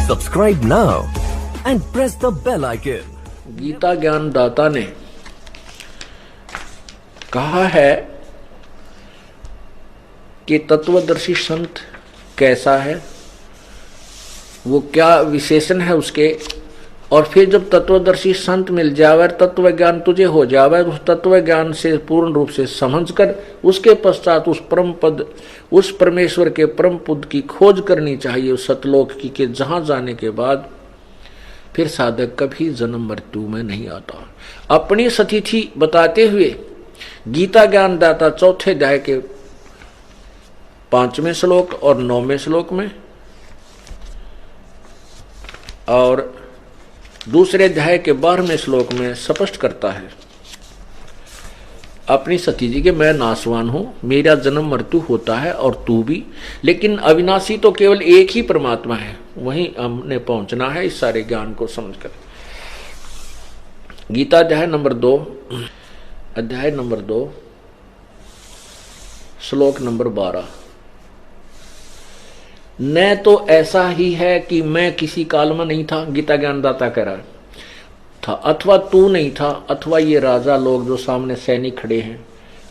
Subscribe now and press the bell icon. Gita ज्ञान दाता ने कहा है कि तत्वदर्शी संत कैसा है, वो क्या विशेषण है उसके। और फिर जब तत्वदर्शी संत मिल जावे, तत्व ज्ञान तुझे हो जावे, उस तत्व ज्ञान से पूर्ण रूप से समझकर उसके पश्चात उस परम पद, उस परमेश्वर के परम पद की खोज करनी चाहिए, उस सतलोक की, के जहां जाने के बाद फिर साधक कभी जन्म मृत्यु में नहीं आता। अपनी सतिथि बताते हुए गीता ज्ञान दाता चौथे अध्याय के 5वें श्लोक और 9वें श्लोक में और दूसरे अध्याय के 12वें श्लोक में स्पष्ट करता है अपनी सतिथि के, मैं नाशवान हूं, मेरा जन्म मृत्यु होता है और तू भी, लेकिन अविनाशी तो केवल एक ही परमात्मा है, वहीं हमने पहुंचना है इस सारे ज्ञान को समझकर। गीता अध्याय नंबर 2 श्लोक नंबर 12। न तो ऐसा ही है कि मैं किसी काल में नहीं था, गीता ज्ञानदाता कह रहा था, अथवा तू नहीं था, अथवा ये राजा लोग जो सामने सैनिक खड़े हैं,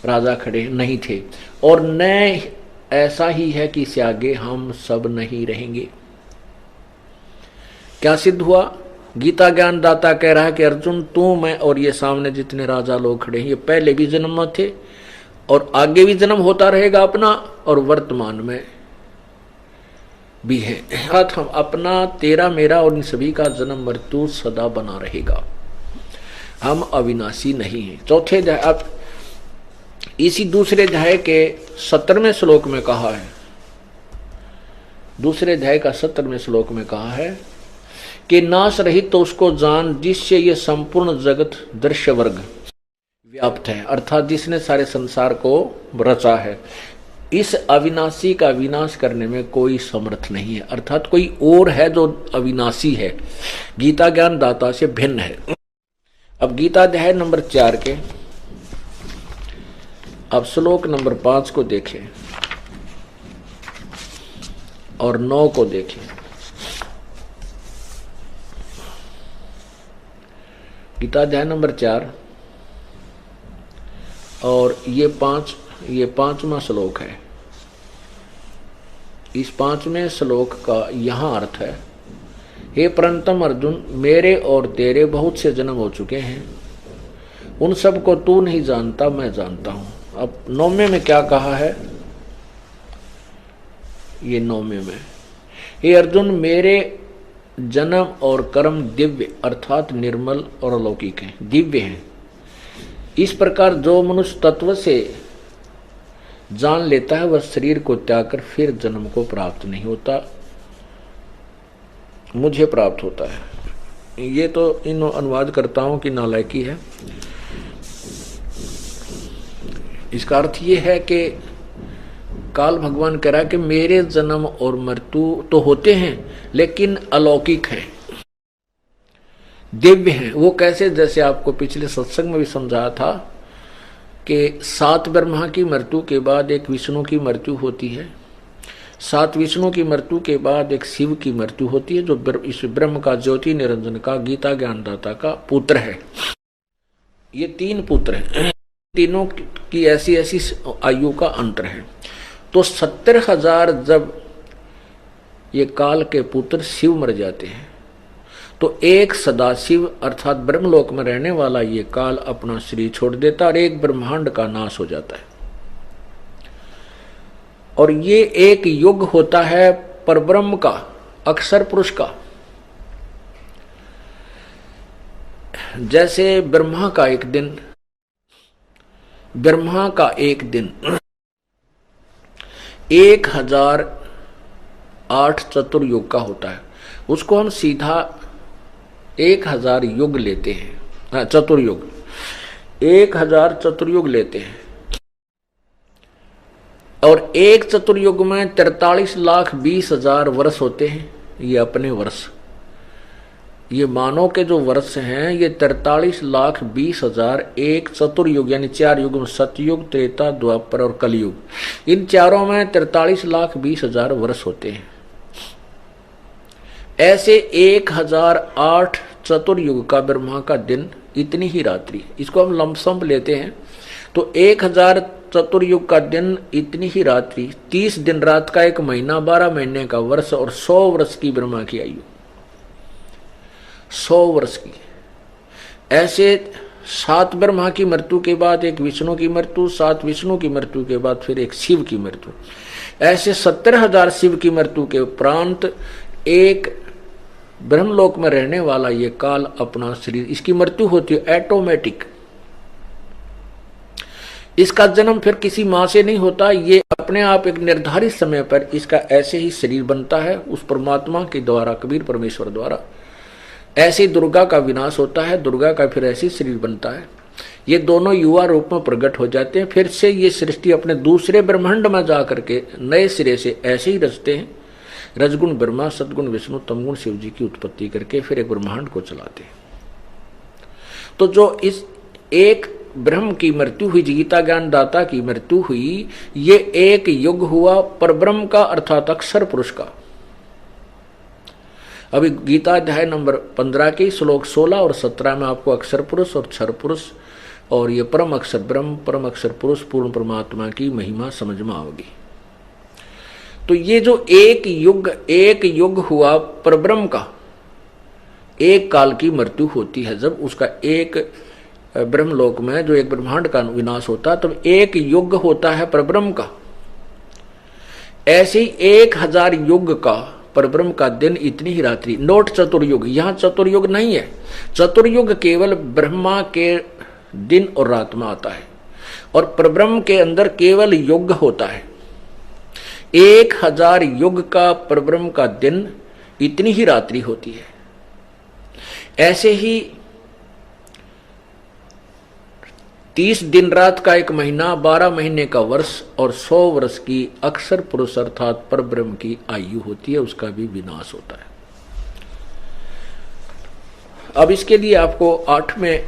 राजा खड़े नहीं थे, और न ऐसा ही है कि इससे आगे हम सब नहीं रहेंगे। क्या सिद्ध हुआ? गीता ज्ञानदाता कह रहा है कि अर्जुन, तू, मैं और ये सामने जितने राजा लोग खड़े हैं, ये पहले भी जन्म में थे और आगे भी जन्म होता रहेगा अपना, और वर्तमान में भी है। हम अपना, तेरा, मेरा और इन सभी का जन्म मृत्यु सदा बना रहेगा, हम अविनाशी नहीं हैं। चौथे अध्याय, अब इसी दूसरे अध्याय के 17वें श्लोक में कहा है, दूसरे अध्याय का 17वें श्लोक में कहा है कि नाश रहित तो उसको जान जिससे ये संपूर्ण जगत दृश्य वर्ग व्याप्त है, अर्थात जिसने सारे संसार को रचा है। इस अविनाशी का विनाश करने में कोई समर्थ नहीं है, अर्थात कोई और है जो अविनाशी है, गीता ज्ञान दाता से भिन्न है। अब गीता अध्याय नंबर 4 के अब श्लोक नंबर 5 को देखें और 9 को देखें। गीता अध्याय नंबर 4 और ये 5वां श्लोक है। इस 5वें श्लोक का यहां अर्थ है, हे परंतम अर्जुन, मेरे और तेरे बहुत से जन्म हो चुके हैं, उन सब को तू नहीं जानता, मैं जानता हूं। अब 9वें में क्या कहा है? ये 9वें में, हे अर्जुन, मेरे जन्म और कर्म दिव्य अर्थात निर्मल और अलौकिक हैं, दिव्य हैं। इस प्रकार जो मनुष्य तत्व से जान लेता है, वह शरीर को त्याग कर फिर जन्म को प्राप्त नहीं होता, मुझे प्राप्त होता है। ये तो इन अनुवादकर्ताओं की नालायकी है। इसका अर्थ ये है कि काल भगवान कह रहा है कि मेरे जन्म और मृत्यु तो होते हैं लेकिन अलौकिक हैं, दिव्य हैं। वो कैसे? जैसे आपको पिछले सत्संग में भी समझाया था कि 7 ब्रह्मा की मृत्यु के बाद एक विष्णु की मृत्यु होती है, 7 विष्णु की मृत्यु के बाद एक शिव की मृत्यु होती है, जो इस ब्रह्म का, ज्योति निरंजन का, गीता ज्ञानदाता का पुत्र है। ये 3 पुत्र हैं, तीनों की ऐसी ऐसी आयु का अंतर है। तो 70,000 जब ये काल के पुत्र शिव मर जाते हैं, तो एक सदाशिव अर्थात ब्रह्मलोक में रहने वाला ये काल अपना शरीर छोड़ देता और एक ब्रह्मांड का नाश हो जाता है। और ये एक युग होता है परब्रह्म का, अक्षर पुरुष का। जैसे ब्रह्मा का एक दिन 1008 चतुर्युग का होता है, उसको हम सीधा 1000 युग लेते हैं, चतुर्युग 1000 चतुर्युग लेते हैं। और एक चतुर्युग में 43,20,000 वर्ष होते हैं, ये अपने वर्ष। ये मानव के जो वर्ष हैं ये 43,20,000 एक चतुर्युग यानी 4 युग में, सतयुग, त्रेता, द्वापर और कलयुग, इन चारों में 43,20,000 वर्ष होते हैं। ऐसे 1008 चतुर्युग का ब्रह्मा का दिन, इतनी ही रात्रि। इसको हम लमसम लेते हैं तो 1000 चतुर्युग का दिन, इतनी ही रात्रि, 30 दिन रात का एक महीना, 12 महीने का वर्ष और 100 वर्ष की ब्रह्मा की आयु, 100 वर्ष की। ऐसे 7 ब्रह्मा की मृत्यु के बाद एक विष्णु की मृत्यु, 7 विष्णु की मृत्यु के बाद फिर एक शिव की मृत्यु, ऐसे 70,000 शिव की मृत्यु के उपरांत एक ब्रह्मलोक में रहने वाला ये काल अपना शरीर, इसकी मृत्यु होती है ऑटोमेटिक। इसका जन्म फिर किसी मां से नहीं होता, ये अपने आप एक निर्धारित समय पर इसका ऐसे ही शरीर बनता है उस परमात्मा के द्वारा, कबीर परमेश्वर द्वारा। ऐसे दुर्गा का विनाश होता है, दुर्गा का फिर ऐसे शरीर बनता है। ये दोनों युवा रूप में प्रकट हो जाते हैं, फिर से ये सृष्टि अपने दूसरे ब्रह्मांड में जाकर के नए सिरे से ऐसे ही रचते हैं। रजगुण ब्रह्मा, सदगुण विष्णु, तमगुण शिव जी की उत्पत्ति करके फिर एक ब्रह्मांड को चलाते हैं। तो जो इस एक ब्रह्म की मृत्यु हुई, गीता ज्ञान दाता की मृत्यु हुई, ये एक युग हुआ परब्रह्म का, अर्थात अक्षर पुरुष का। अभी गीता अध्याय नंबर 15 के श्लोक 16 और 17 में आपको अक्षर पुरुष और क्षर पुरुष और ये परम अक्षर ब्रह्म, परम अक्षर पुरुष, पूर्ण परमात्मा की महिमा समझ में आओगी। तो ये जो एक युग हुआ परब्रह्म का, एक काल की मृत्यु होती है जब उसका एक ब्रह्मलोक में जो एक ब्रह्मांड का विनाश होता है, तब एक युग होता है परब्रह्म का। ऐसे ही 1000 युग का परब्रह्म का दिन, इतनी ही रात्रि। नोट चतुर्युग, यहां चतुर्युग नहीं है। चतुर्युग केवल ब्रह्मा के दिन और रात में आता है और परब्रह्म के अंदर केवल युग होता है। 1000 युग का परब्रह्म का दिन, इतनी ही रात्रि होती है। ऐसे ही 30 दिन रात का एक महीना, 12 महीने का वर्ष और 100 वर्ष की अक्षर पुरुष अर्थात परब्रह्म की आयु होती है, उसका भी विनाश होता है। अब इसके लिए आपको 8वें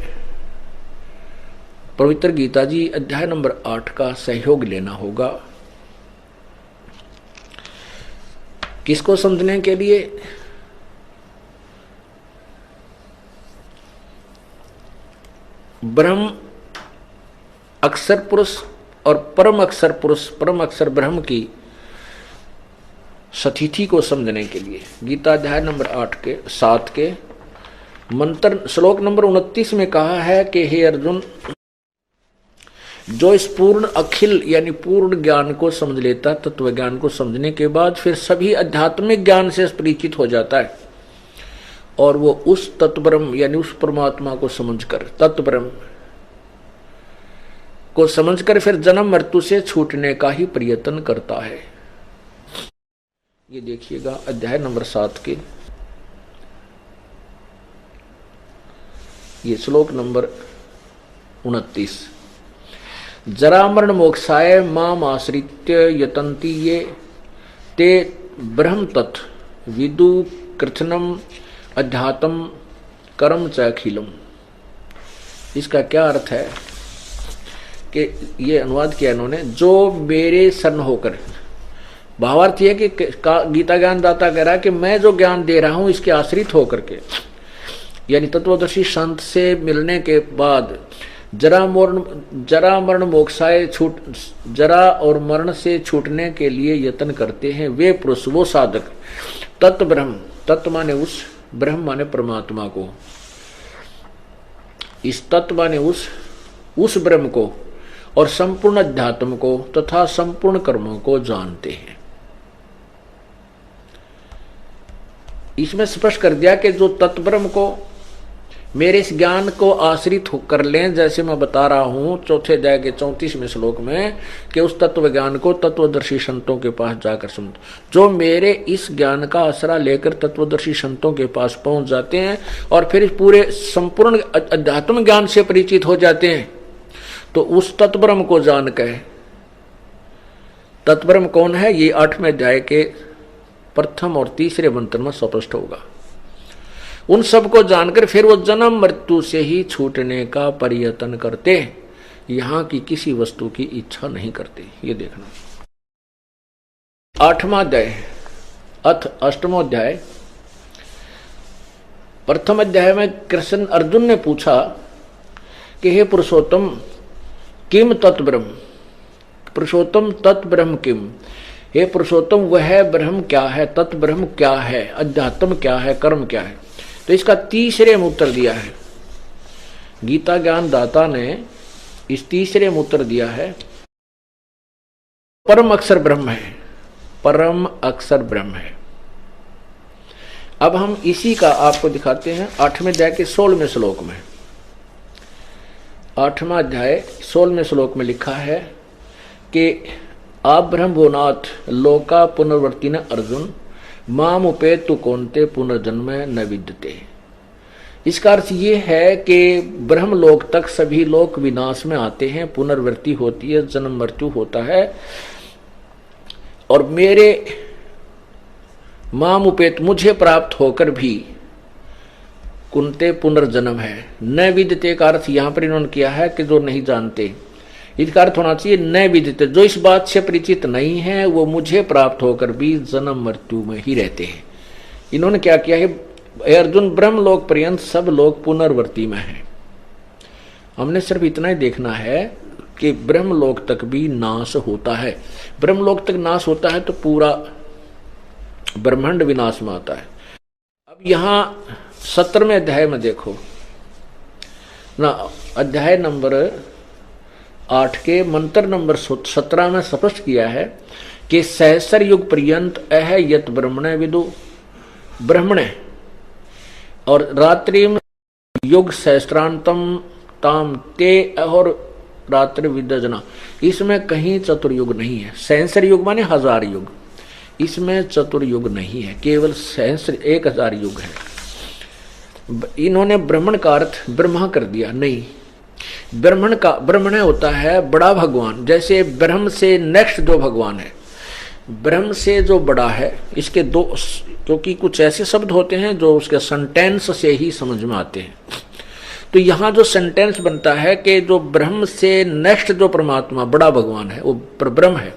पवित्र गीता जी अध्याय नंबर 8 का सहयोग लेना होगा। किसको समझने के लिए? ब्रह्म अक्षर पुरुष और परम अक्षर पुरुष, परम अक्षर ब्रह्म की सतिथि को समझने के लिए गीता अध्याय नंबर 8 के 7 के मंत्र श्लोक नंबर 29 में कहा है कि हे अर्जुन, जो इस पूर्ण अखिल यानी पूर्ण ज्ञान को समझ लेता, तत्व ज्ञान को समझने के बाद फिर सभी आध्यात्मिक ज्ञान से परिचित हो जाता है और वो उस तत्ब्रह्म यानी उस परमात्मा को समझकर, तत्ब्रह्म को समझकर फिर जन्म मृत्यु से छूटने का ही प्रयत्न करता है। ये देखिएगा अध्याय नंबर 7 के ये श्लोक नंबर 29। जरा मरण मोक्षाय माम आश्रित्य यतन्ति ये ते ब्रह्म तत् विदु कृत्स्नम अध्यात्म कर्म च अखिलम। इसका क्या अर्थ है कि ये अनुवाद किया इन्होंने, जो मेरे शरण होकर, भावार्थ ये कि गीता ज्ञान दाता कह रहा है कि मैं जो ज्ञान दे रहा हूं इसके आश्रित होकर के, यानी तत्वदर्शी संत से मिलने के बाद जरा मरण मोक्षाय छूट, जरा और मरण से छूटने के लिए यत्न करते हैं वे पुरुष, वो साधक, तत्व ब्रह्म, तत्व माने उस, ब्रह्म माने परमात्मा को, इस तत्व माने उस ब्रह्म को और संपूर्ण अध्यात्म को तथा संपूर्ण कर्मों को जानते हैं। इसमें स्पष्ट कर दिया कि जो तत्ब्रह्म को मेरे इस ज्ञान को आश्रित कर लें, जैसे मैं बता रहा हूं चौथे अध्याय के 34वें श्लोक में कि उस तत्व ज्ञान को तत्वदर्शी संतों के पास जाकर समझ, जो मेरे इस ज्ञान का आसरा लेकर तत्वदर्शी संतों के पास पहुंच जाते हैं और फिर पूरे संपूर्ण अध्यात्म ज्ञान से परिचित हो जाते हैं, तो उस तत्ब्रह्म को जान कर, तत्ब्रह्म कौन है ये 8वें अध्याय के प्रथम और तीसरे मंत्र में स्पष्ट होगा। उन सबको जानकर फिर वो जन्म मृत्यु से ही छूटने का प्रयत्न करते, यहां की किसी वस्तु की इच्छा नहीं करते। ये देखना 8वां अध्याय अथ 8वां अध्याय प्रथम अध्याय में कृष्ण अर्जुन ने पूछा कि हे पुरुषोत्तम किम तत्ब्रह्म, पुरुषोत्तम तत्ब्रह्म किम, हे पुरुषोत्तम वह ब्रह्म क्या है, तत्ब्रह्म क्या है, अध्यात्म क्या है, कर्म क्या है। तो इसका तीसरे में उत्तर दिया है गीता ज्ञान दाता ने। इस तीसरे में उत्तर दिया है परम अक्षर ब्रह्म है, परम अक्षर ब्रह्म है। अब हम इसी का आपको दिखाते हैं 8वें अध्याय के 16वें श्लोक में। 8वां अध्याय 16वें श्लोक में लिखा है कि आप ब्रह्म भोनाथ लोका पुनर्वर्ती न अर्जुन माम उपेतु कौनते पुनर्जन्म न विद्यते। इसका अर्थ ये है कि ब्रह्मलोक तक सभी लोग विनाश में आते हैं, पुनर्वृत्ति होती है, जन्म मृत्यु होता है, और मेरे माम उपेत मुझे प्राप्त होकर भी कुंते पुनर्जन्म है। न विद्यते का अर्थ यहां पर इन्होंने किया है कि जो नहीं जानते, इसका अर्थ होना चाहिए न विदित, जो इस बात से परिचित नहीं है वो मुझे प्राप्त होकर भी जन्म मृत्यु में ही रहते हैं। इन्होंने क्या किया है, अर्जुन ब्रह्मलोक पर्यंत सब लोग पुनर्वर्ती में हैं। हमने सिर्फ इतना ही देखना है कि ब्रह्मलोक तक भी नाश होता है। ब्रह्मलोक तक नाश होता है तो पूरा ब्रह्मांड विनाश में आता है। अब यहां 17वें अध्याय में देखो ना, अध्याय नंबर 8 के मंत्र नंबर 17 में स्पष्ट किया है कि सहस्र युग पर्यंत अह यत ब्रह्मणे विदु ब्रह्मणे, और रात्रि में युग सहस्त्रांतम ताम ते और रात्रि विद्यजना। इसमें कहीं चतुर्युग नहीं है। सहस्र युग माने 1000 युग, इसमें चतुर्युग नहीं है, केवल सहस्र 1000 युग है। इन्होंने ब्राह्मण का अर्थ ब्रह्मा कर दिया, नहीं, ब्राह्मण का ब्रह्मण होता है बड़ा भगवान। जैसे ब्रह्म से नेक्स्ट जो भगवान है, ब्रह्म से जो बड़ा है, इसके दो, क्योंकि कुछ ऐसे शब्द होते हैं जो उसके सेंटेंस से ही समझ में आते हैं। तो यहाँ जो सेंटेंस बनता है कि जो ब्रह्म से नेक्स्ट जो परमात्मा बड़ा भगवान है वो ब्रह्म है,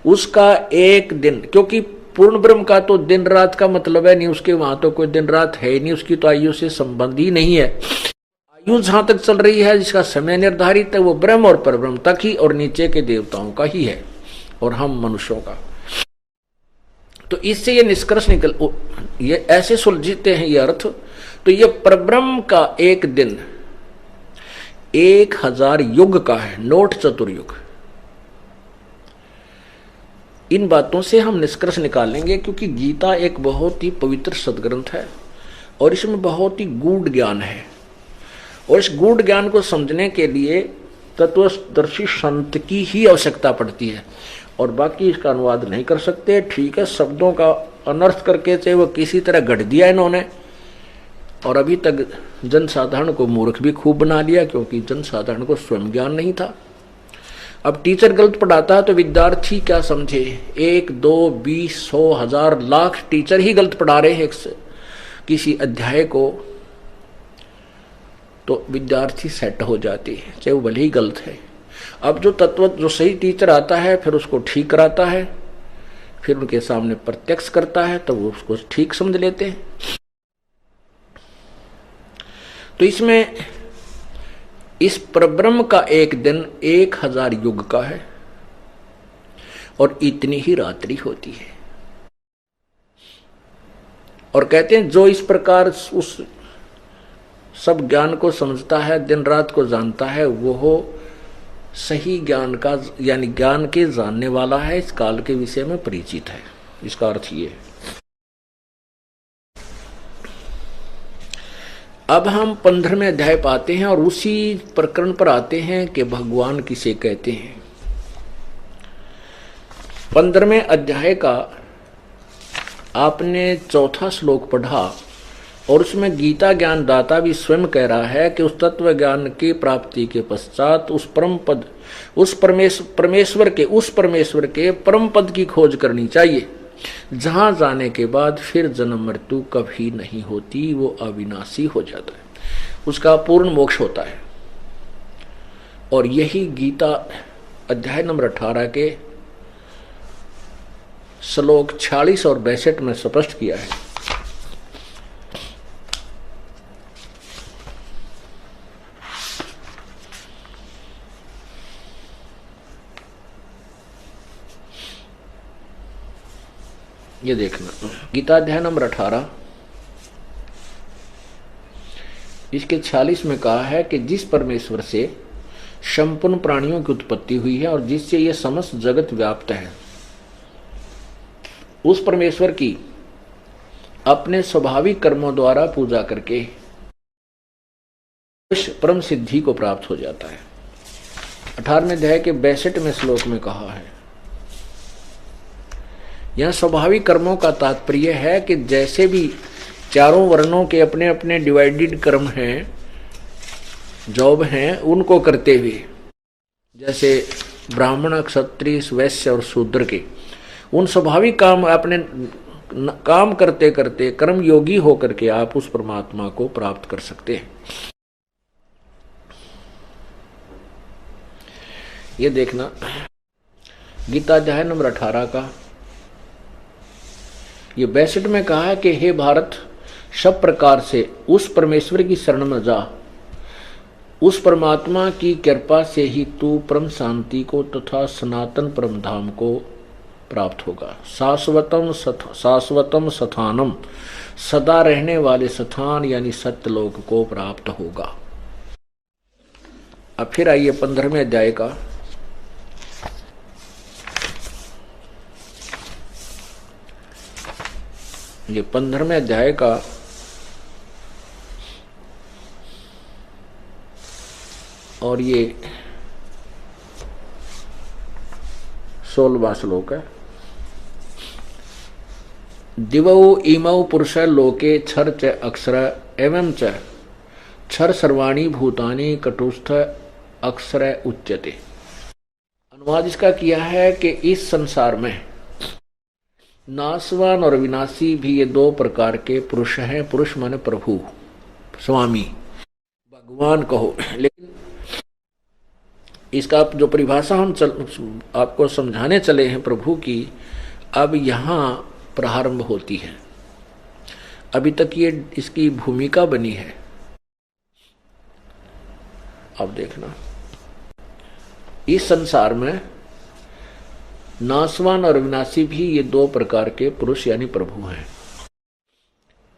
उसका एक दिन, क्योंकि पूर्ण ब्रह्म का तो दिन रात का मतलब है नहीं, उसके वहां तो कोई दिन रात है नहीं, उसकी तो आयु से संबंध ही नहीं है। आयु जहां तक चल रही है, जिसका समय निर्धारित है, वो ब्रह्म और परब्रह्म तक ही और नीचे के देवताओं का ही है और हम मनुष्यों का। तो इससे ये निष्कर्ष निकल, ये ऐसे सुलझते हैं ये अर्थ। तो ये परब्रह्म का एक दिन 1000 युग का है, नोट चतुर्युग। इन बातों से हम निष्कर्ष निकालेंगे, क्योंकि गीता एक बहुत ही पवित्र सदग्रंथ है और इसमें बहुत ही गूढ़ ज्ञान है, और इस गूढ़ ज्ञान को समझने के लिए तत्वदर्शी संत की ही आवश्यकता पड़ती है, और बाकी इसका अनुवाद नहीं कर सकते। ठीक है, शब्दों का अनर्थ करके चाहे वो किसी तरह गढ़ दिया इन्होंने, और अभी तक जनसाधारण को मूर्ख भी खूब बना लिया, क्योंकि जनसाधारण को स्वयं ज्ञान नहीं था। अब टीचर गलत पढ़ाता है तो विद्यार्थी क्या समझे, 1 2 20 100 1000 लाख टीचर ही गलत पढ़ा रहे हैं किसी अध्याय को, तो विद्यार्थी सेट हो जाती है, चाहे वो भले ही गलत है। अब जो तत्व, जो सही टीचर आता है फिर उसको ठीक कराता है, फिर उनके सामने प्रत्यक्ष करता है, तो वो उसको ठीक समझ लेते हैं। तो इसमें इस परब्रह्म का एक दिन 1000 युग का है और इतनी ही रात्रि होती है। और कहते हैं जो इस प्रकार उस सब ज्ञान को समझता है, दिन रात को जानता है, वो हो सही ज्ञान का, यानी ज्ञान के जानने वाला है, इस काल के विषय में परिचित है। इसका अर्थ ये है। अब हम 15वें अध्याय पाते हैं और उसी प्रकरण पर आते हैं कि भगवान किसे कहते हैं। 15वें अध्याय का आपने 4था श्लोक पढ़ा और उसमें गीता ज्ञान दाता भी स्वयं कह रहा है कि उस तत्व ज्ञान की प्राप्ति के पश्चात उस परम पद, उस परमेश्वर के परम पद की खोज करनी चाहिए, जहां जाने के बाद फिर जन्म मृत्यु कभी नहीं होती, वो अविनाशी हो जाता है, उसका पूर्ण मोक्ष होता है। और यही गीता अध्याय नंबर 18 के श्लोक 46 और 62 में स्पष्ट किया है। ये देखना गीता अध्याय नंबर 18 इसके 46 में कहा है कि जिस परमेश्वर से संपूर्ण प्राणियों की उत्पत्ति हुई है और जिससे यह समस्त जगत व्याप्त है, उस परमेश्वर की अपने स्वाभाविक कर्मों द्वारा पूजा करके उस परम सिद्धि को प्राप्त हो जाता है। 18वें अध्याय के 62वें श्लोक में कहा है, यह स्वाभाविक कर्मों का तात्पर्य है कि जैसे भी चारों वर्णों के अपने अपने डिवाइडेड कर्म हैं, जॉब हैं, उनको करते हुए, जैसे ब्राह्मण, क्षत्रिय, वैश्य और शूद्र के उन स्वाभाविक काम अपने काम करते करते कर्म योगी होकर के आप उस परमात्मा को प्राप्त कर सकते हैं। ये देखना गीता अध्याय नंबर 18 का ये 62 में कहा है कि हे भारत, सब प्रकार से उस परमेश्वर की शरण में जा, उस परमात्मा की कृपा से ही तू परम शांति को तथा सनातन परम धाम को प्राप्त होगा। शाश्वतम स्थानम, सदा रहने वाले स्थान यानी सत्यलोक को प्राप्त होगा। अब फिर आइए 15वें अध्याय का ये 15वें अध्याय का और ये 16वां श्लोक है। दिवौ इमौ पुरुष लोके क्षर च अक्षर एवं च क्षर सर्वाणी भूतानि कटुस्थ अक्षर उच्यते। अनुवाद इसका किया है कि इस संसार में नाशवान और विनाशी भी ये दो प्रकार के पुरुष हैं। पुरुष माने प्रभु, स्वामी, भगवान कहो, लेकिन इसका जो परिभाषा हम आपको समझाने चले हैं प्रभु की, अब यहाँ प्रारंभ होती है। अभी तक ये इसकी भूमिका बनी है। अब देखना, इस संसार में नाशवान और विनाशी भी ये दो प्रकार के पुरुष यानी प्रभु हैं।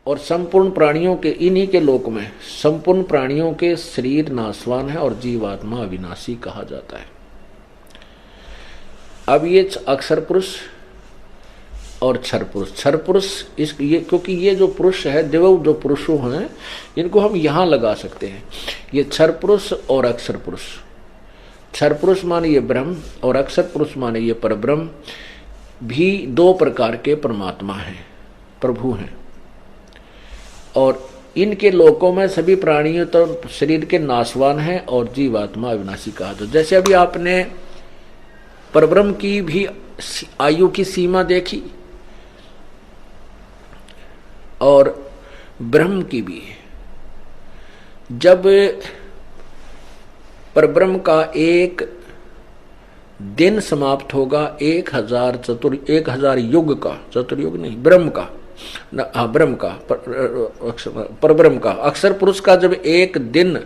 और संपूर्ण प्राणियों के इन्हीं के लोक में संपूर्ण प्राणियों के शरीर नाशवान है और जीवात्मा अविनाशी कहा जाता है। अब ये अक्षर पुरुष और क्षर पुरुष ये क्योंकि ये जो पुरुष है, देव जो पुरुषों हैं, इनको हम यहां लगा सकते हैं। ये क्षर पुरुष और अक्षर पुरुष, क्षर पुरुष माने ये ब्रह्म और अक्षर पुरुष माने ये परब्रह्म, भी दो प्रकार के परमात्मा हैं, प्रभु हैं। और इनके लोकों में सभी प्राणियों तो शरीर के नाशवान हैं और जीवात्मा अविनाशी कहा। तो जैसे अभी आपने परब्रह्म की भी आयु की सीमा देखी और ब्रह्म की भी। जब परब्रह्म का एक दिन समाप्त होगा 1000 युग का, चतुर्युग नहीं, ब्रह्म का, ब्रह्म का, परब्रह्म का, अक्षर पुरुष का जब एक दिन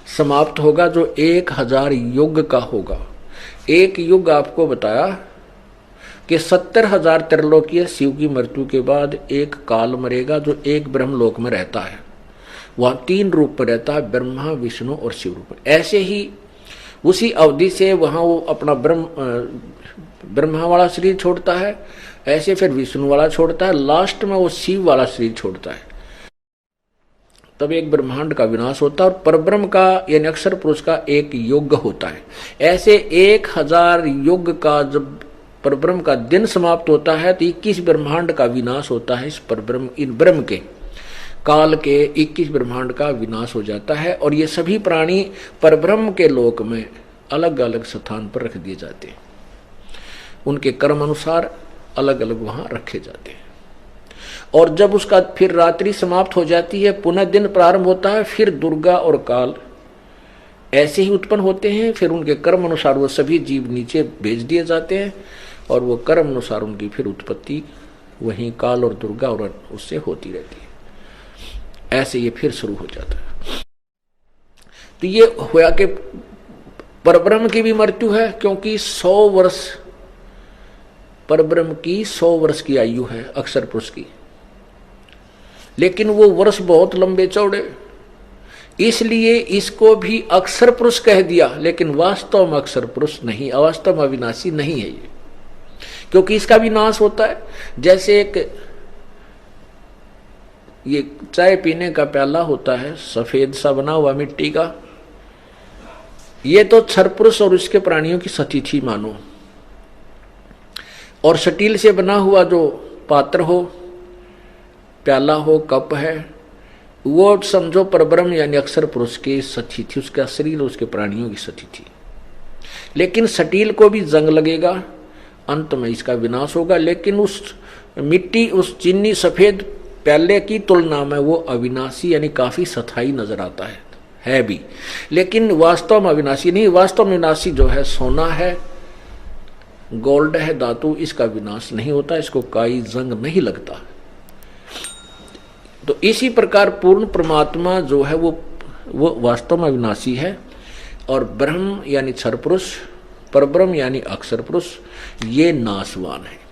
समाप्त होगा जो 1000 युग का होगा। एक युग आपको बताया कि 70,000 त्रिलोकीय शिव की मृत्यु के बाद एक काल मरेगा जो एक ब्रह्मलोक में रहता है। वहां 3 रूप में रहता है, ब्रह्मा, विष्णु और शिव रूप में। ऐसे ही उसी अवधि से वहां वो अपना ब्रह्मा वाला शरीर छोड़ता है, ऐसे फिर विष्णु वाला छोड़ता है, लास्ट में वो शिव वाला शरीर छोड़ता है। तब एक ब्रह्मांड का विनाश होता है और परब्रह्म का यानी अक्षर पुरुष का एक युग होता है। ऐसे 1000 युग का जब परब्रह्म का दिन समाप्त होता है तो 21 ब्रह्मांड का विनाश होता है। इस परब्रह्म, इन ब्रह्म के काल के 21 ब्रह्मांड का विनाश हो जाता है। और ये सभी प्राणी परब्रह्म के लोक में अलग अलग स्थान पर रख दिए जाते हैं, उनके कर्म अनुसार अलग अलग वहां रखे जाते हैं। और जब उसका फिर रात्रि समाप्त हो जाती है, पुनः दिन प्रारंभ होता है, फिर दुर्गा और काल ऐसे ही उत्पन्न होते हैं। फिर उनके कर्म अनुसार वो सभी जीव नीचे भेज दिए जाते हैं और वो कर्म अनुसार उनकी फिर उत्पत्ति वहीं काल और दुर्गा और उससे होती रहती है। ऐसे ये फिर शुरू हो जाता है। तो ये होया कि परब्रह्म की भी मृत्यु है, क्योंकि 100 वर्ष परब्रह्म की 100 वर्ष की आयु है अक्षर पुरुष की, लेकिन वो वर्ष बहुत लंबे चौड़े, इसलिए इसको भी अक्षर पुरुष कह दिया, लेकिन वास्तव में अक्षर पुरुष नहीं, अवास्तव में अविनाशी नहीं है ये, क्योंकि इसका भी नाश होता है। जैसे एक ये चाय पीने का प्याला होता है सफेद सा बना हुआ मिट्टी का, ये तो क्षर पुरुष और उसके प्राणियों की सती थी मानो, और स्टील से बना हुआ जो पात्र हो, प्याला हो, कप है, वो समझो परब्रह्म यानी अक्षर पुरुष की सती थी, उसका शरीर उसके प्राणियों की सती थी। लेकिन स्टील को भी जंग लगेगा, अंत में इसका विनाश होगा, लेकिन उस मिट्टी, उस चीनी सफेद प्याले की तुलना में वो अविनाशी यानी काफी स्थायी नजर आता है भी, लेकिन वास्तव में अविनाशी नहीं। वास्तव में विनाशी जो है सोना है, गोल्ड है, धातु, इसका विनाश नहीं होता, इसको कोई जंग नहीं लगता। तो इसी प्रकार पूर्ण परमात्मा जो है वो वास्तव में अविनाशी है, और ब्रह्म यानी क्षर पुरुष, परब्रह्म यानी अक्षर पुरुष, ये नाशवान है।